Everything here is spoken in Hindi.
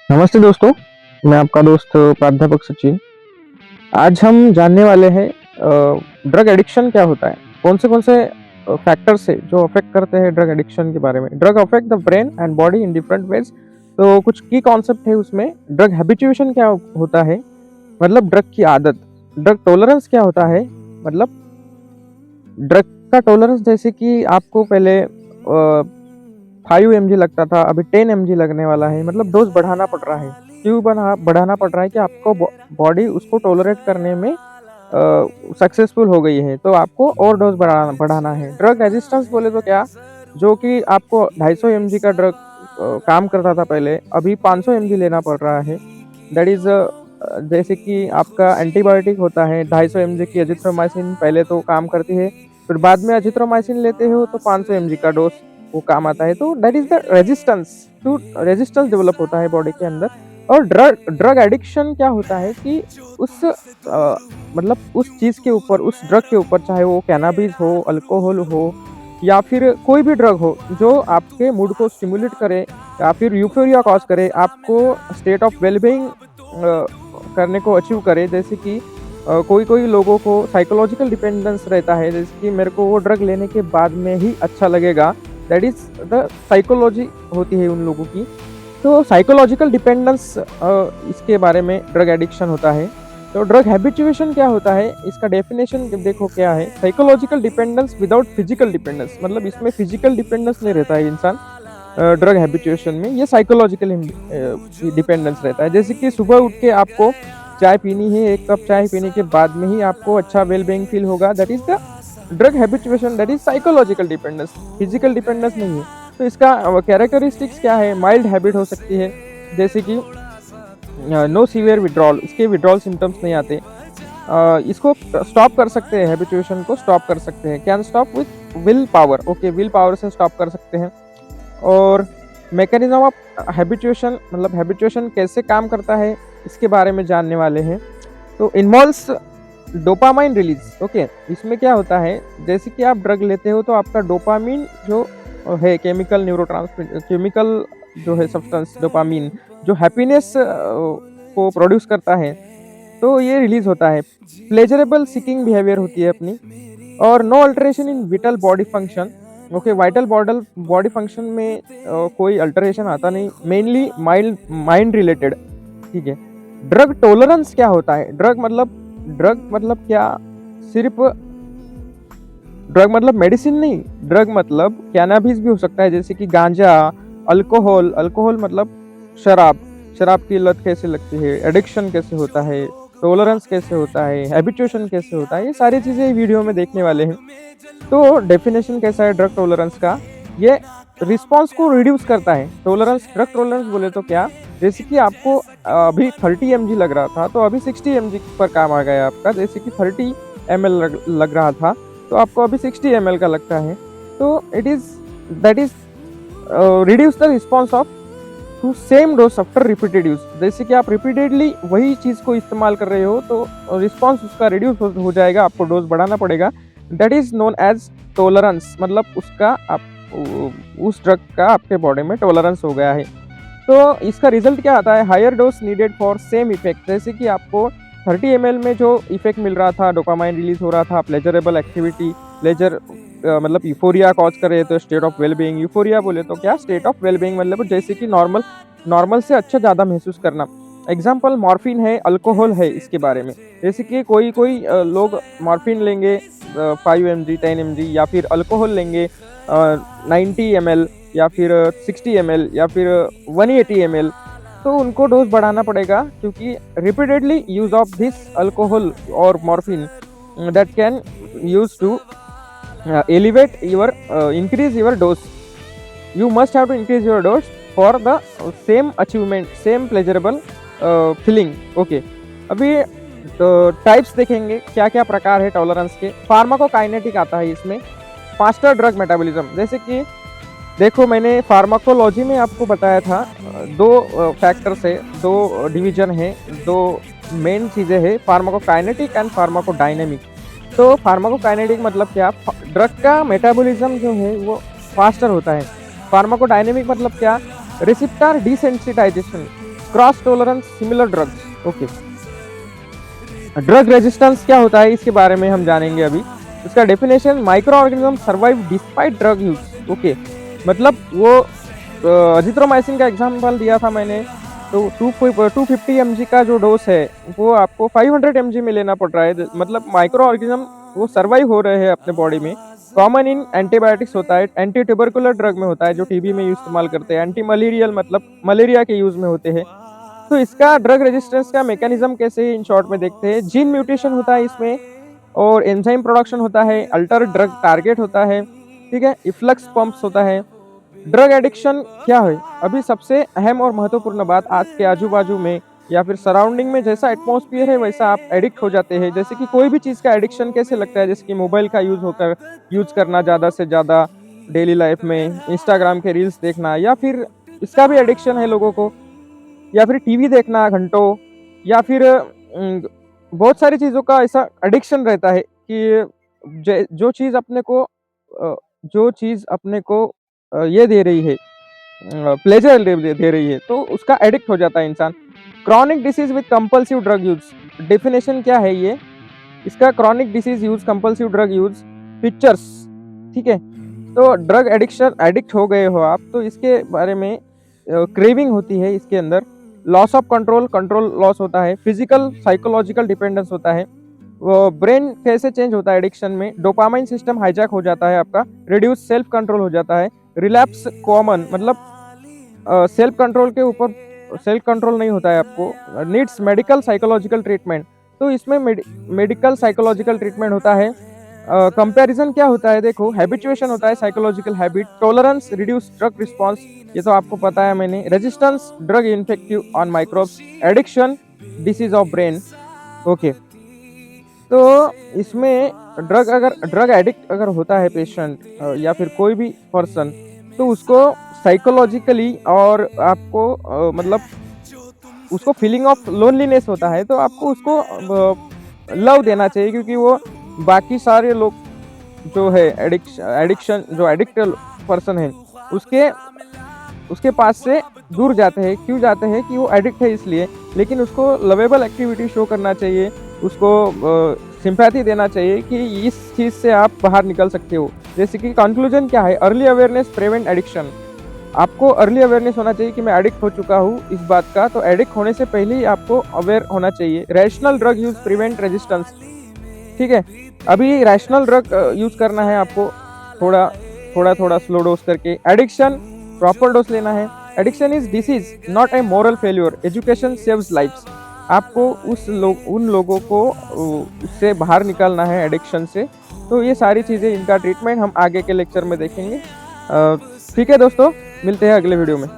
नमस्ते दोस्तों, मैं आपका दोस्त प्राध्यापक सचिन। आज हम जानने वाले हैं ड्रग एडिक्शन क्या होता है? कौन से फैक्टर्स है जो अफेक्ट करते हैं ड्रग एडिक्शन के बारे में। Drug affect the brain and body in different ways. तो कुछ की कॉन्सेप्ट है उसमें। ड्रग हैबिचुएशन क्या होता है, मतलब ड्रग की आदत। ड्रग टॉलरेंस क्या होता है, मतलब ड्रग का टॉलरेंस, जैसे कि आपको पहले 5 mg लगता था, अभी 10 mg लगने वाला है, मतलब डोज बढ़ाना पड़ रहा है। क्यों बढ़ाना पड़ रहा है कि आपको बॉडी उसको टॉलरेट करने में सक्सेसफुल हो गई है, तो आपको और डोज बढ़ाना है। ड्रग रेजिस्टेंस बोले तो क्या, जो कि आपको 250 mg का ड्रग काम करता था पहले, अभी 500 mg लेना पड़ रहा है। दैट इज जैसे कि आपका एंटीबायोटिक होता है, 250 mg की एजिथ्रोमाइसिन पहले तो काम करती है, फिर बाद में एजिथ्रोमाइसिन लेते हो तो 500 mg का डोज वो काम आता है। तो that is the resistance develop होता है बॉडी के अंदर। और ड्रग एडिक्शन क्या होता है कि उस मतलब उस चीज के ऊपर, उस ड्रग के ऊपर, चाहे वो कैनाबिस हो, अल्कोहल हो, या फिर कोई भी ड्रग हो जो आपके मूड को स्टिमुलेट करे या फिर यूफोरिया कॉज करे, आपको स्टेट ऑफ वेलबीइंग करने को अचीव करे। जैसे कि कोई कोई लोगों को साइकोलॉजिकल डिपेंडेंस रहता है, जैसे कि मेरे को वो ड्रग लेने के बाद में ही अच्छा लगेगा। दैट इज द साइकोलॉजी होती है उन लोगों की। तो साइकोलॉजिकल डिपेंडेंस इसके बारे में ड्रग एडिक्शन होता है। तो ड्रग हैबिचुएशन क्या होता है, इसका डेफिनेशन देखो क्या है। Psychological dependence without physical dependence, मतलब इसमें फिजिकल डिपेंडेंस नहीं रहता है इंसान ड्रग हैबिचुएशन में, ये साइकोलॉजिकल डिपेंडेंस रहता है। जैसे कि सुबह उठ के आपको चाय पीनी है, एक कप चाय पीने के बाद में ही आपको अच्छा वेलबींग फील होगा। That is the drug habituation, that is psychological dependence, physical dependence नहीं है। तो इसका कैरेक्टरिस्टिक्स क्या है, माइल्ड हैबिट हो सकती है, जैसे कि नो सीवियर विड्रॉल, इसके विड्रॉल सिम्टम्स नहीं आते। इसको स्टॉप कर सकते हैं, हैबिचुएशन को स्टॉप कर सकते हैं। Can stop with will power, okay, will power से स्टॉप कर सकते हैं। और मैकेनिज्म ऑफ हैबिचुएशन, मतलब हैबिचुएशन कैसे काम करता है, इसके बारे में जानने वाले हैं। तो इन्वॉल्व्स डोपामाइन रिलीज, ओके। इसमें क्या होता है, जैसे कि आप ड्रग लेते हो तो आपका डोपामिन जो है केमिकल केमिकल जो है सब्सटेंस डोपामिन, जो हैप्पीनेस को प्रोड्यूस करता है, तो ये रिलीज होता है। प्लेजरेबल सीकिंग बिहेवियर होती है अपनी। और no alteration in vital body function, okay. Vital body function में कोई अल्टरेशन आता नहीं, मेनली माइंड रिलेटेड, ठीक है। ड्रग टॉलरेंस क्या होता है, ड्रग मतलब क्या, सिर्फ ड्रग मतलब मेडिसिन नहीं, ड्रग मतलब कैनाबिस भी हो सकता है, जैसे कि गांजा, अल्कोहल मतलब शराब की लत कैसे लगती है, एडिक्शन कैसे होता है, टॉलरेंस कैसे होता है, हैबिचुएशन कैसे होता है, ये सारी चीजें वीडियो में देखने वाले हैं। तो डेफिनेशन कैसा है ड्रग टॉलरेंस का, ये रिस्पांस को रिड्यूस करता है। ड्रग टॉलरेंस बोले तो क्या, जैसे कि आपको अभी 30 mg लग रहा था, तो अभी 60 mg पर काम आ गया आपका। जैसे कि 30 ml लग रहा था, तो आपको अभी 60 ml का लगता है। तो that is reduce the response of to same dose after repeated use. जैसे कि आप रिपीटेडली वही चीज को इस्तेमाल कर रहे हो, तो रिस्पॉन्स उसका रिड्यूस हो जाएगा, आपको डोज बढ़ाना पड़ेगा। That is known as tolerance, मतलब उसका आप उस ड्रग का आपके बॉडी में टॉलरेंस हो गया है। तो इसका रिजल्ट क्या आता है, higher dose needed for same effect. जैसे कि आपको 30 ml में जो इफेक्ट मिल रहा था, डोपामाइन रिलीज हो रहा था, प्लेजरेबल एक्टिविटी, प्लेजर मतलब यूफोरिया कॉज करे, तो स्टेट ऑफ वेलबीइंग। यूफोरिया बोले तो क्या, स्टेट ऑफ वेलबीइंग, मतलब जैसे कि नॉर्मल से अच्छा ज़्यादा महसूस करना। एग्जाम्पल मॉर्फिन है, अल्कोहल है इसके बारे में। जैसे कि कोई लोग मॉर्फिन लेंगे 5 mg 10 mg, या फिर अल्कोहल लेंगे 90 ml, या फिर 60 ml, या फिर 180 ml, तो उनको डोज बढ़ाना पड़ेगा, क्योंकि repeatedly use of this alcohol और morphine that can use to elevate your increase your dose. You must have to increase your dose for the same achievement, same pleasurable feeling, okay। अभी तो टाइप्स देखेंगे, क्या क्या प्रकार है टॉलरेंस के। फार्माकोकाइनेटिक आता है इसमें, फास्टर ड्रग मेटाबॉलिज्म। जैसे कि देखो, मैंने फार्माकोलॉजी में आपको बताया था, दो फैक्टर्स है, दो डिवीजन है, दो मेन चीज़ें हैं, फार्माकोकाइनेटिक एंड फार्माकोडायनेमिक। तो फार्माकोकाइनेटिक मतलब क्या, ड्रग का मेटाबॉलिज्म जो है वो फास्टर होता है। फार्माकोडायनेमिक मतलब क्या, receptor desensitisation, cross tolerance similar drugs. Okay, drug resistance क्या होता है इसके बारे में हम जानेंगे अभी। इसका definition, micro organism survive despite drug use. Okay, मतलब वो अजिथ्रोमाइसिन का एग्जांपल दिया था मैंने, तो 250 mg का जो डोज है वो आपको 500 mg में लेना पड़ रहा है। मतलब माइक्रो ऑर्गेनिज्म वो सर्वाइव हो रहे हैं अपने बॉडी में। कॉमन इन एंटीबायोटिक्स होता है, एंटी ट्यूबरकुलर ड्रग में होता है जो टीबी में इस्तेमाल करते हैं, एंटी मलेरियल मतलब मलेरिया के यूज में होते हैं। तो इसका ड्रग रेजिस्टेंस का मैकेनिज्म कैसे इन शॉर्ट में देखते हैं। जीन म्यूटेशन होता है इसमें, और एंजाइम प्रोडक्शन होता है, अल्टर ड्रग टारगेट होता है, ठीक है, इफ्लक्स पंप्स होता है। ड्रग एडिक्शन क्या है, अभी सबसे अहम और महत्वपूर्ण बात, आज के आजू बाजू में या फिर सराउंडिंग में जैसा एटमॉस्फेयर है वैसा आप एडिक्ट हो जाते हैं। जैसे कि कोई भी चीज़ का एडिक्शन कैसे लगता है, जैसे कि मोबाइल का यूज करना ज़्यादा से ज़्यादा डेली लाइफ में, इंस्टाग्राम के रील्स देखना, या फिर इसका भी एडिक्शन है लोगों को, या फिर टीवी देखना घंटों, या फिर बहुत सारी चीज़ों का ऐसा एडिक्शन रहता है कि जो चीज़ अपने को ये दे रही है, प्लेजर दे रही है, तो उसका एडिक्ट हो जाता है इंसान। Chronic disease with compulsive drug use, definition क्या है ये इसका, chronic disease use, compulsive drug use, pictures, ठीक है। तो ड्रग एडिक्शन, एडिक्ट हो गए हो आप, तो इसके बारे में क्रेविंग होती है इसके अंदर, loss of control, control loss होता है, फिजिकल साइकोलॉजिकल डिपेंडेंस होता है, वो ब्रेन कैसे चेंज होता है एडिक्शन में, डोपामाइन सिस्टम हाईजैक हो जाता है आपका, रिड्यूस सेल्फ कंट्रोल हो जाता है, रिलैप्स कॉमन, मतलब सेल्फ कंट्रोल के ऊपर सेल्फ कंट्रोल नहीं होता है आपको, नीड्स मेडिकल साइकोलॉजिकल ट्रीटमेंट। तो इसमें मेडिकल साइकोलॉजिकल ट्रीटमेंट होता है। कंपैरिजन क्या होता है, देखो, हैबिचुएशन होता है, psychological habit, tolerance, reduce drug response, ये तो आपको पता है मैंने, resistance, drug infective on microbes, addiction, disease of brain. Okay, तो इसमें ड्रग एडिक्ट अगर होता है पेशेंट या फिर कोई भी पर्सन, तो उसको साइकोलॉजिकली और आपको मतलब उसको फीलिंग ऑफ लोनलीनेस होता है, तो आपको उसको लव देना चाहिए, क्योंकि वो बाकी सारे लोग जो है एडिक्शन जो एडिक्टेड पर्सन है उसके पास से दूर जाते हैं। क्यों जाते हैं, कि वो एडिक्ट है इसलिए, लेकिन उसको लवेबल एक्टिविटी शो करना चाहिए, उसको सिंपैथी देना चाहिए कि इस चीज़ से आप बाहर निकल सकते हो। जैसे कि कंक्लूजन क्या है, अर्ली अवेयरनेस प्रिवेंट एडिक्शन, आपको अर्ली अवेयरनेस होना चाहिए कि मैं एडिक्ट हो चुका हूँ इस बात का, तो एडिक्ट होने से पहले ही आपको अवेयर होना चाहिए। Rational drug use prevent resistance, ठीक है, अभी रैशनल ड्रग यूज करना है आपको, थोड़ा स्लो डोज करके। एडिक्शन प्रॉपर डोज लेना है। Addiction is disease not a moral failure, education saves lifes, आपको उन लोगों को उससे बाहर निकालना है एडिक्शन से। तो ये सारी चीज़ें, इनका ट्रीटमेंट हम आगे के लेक्चर में देखेंगे। ठीक है दोस्तों, मिलते हैं अगले वीडियो में।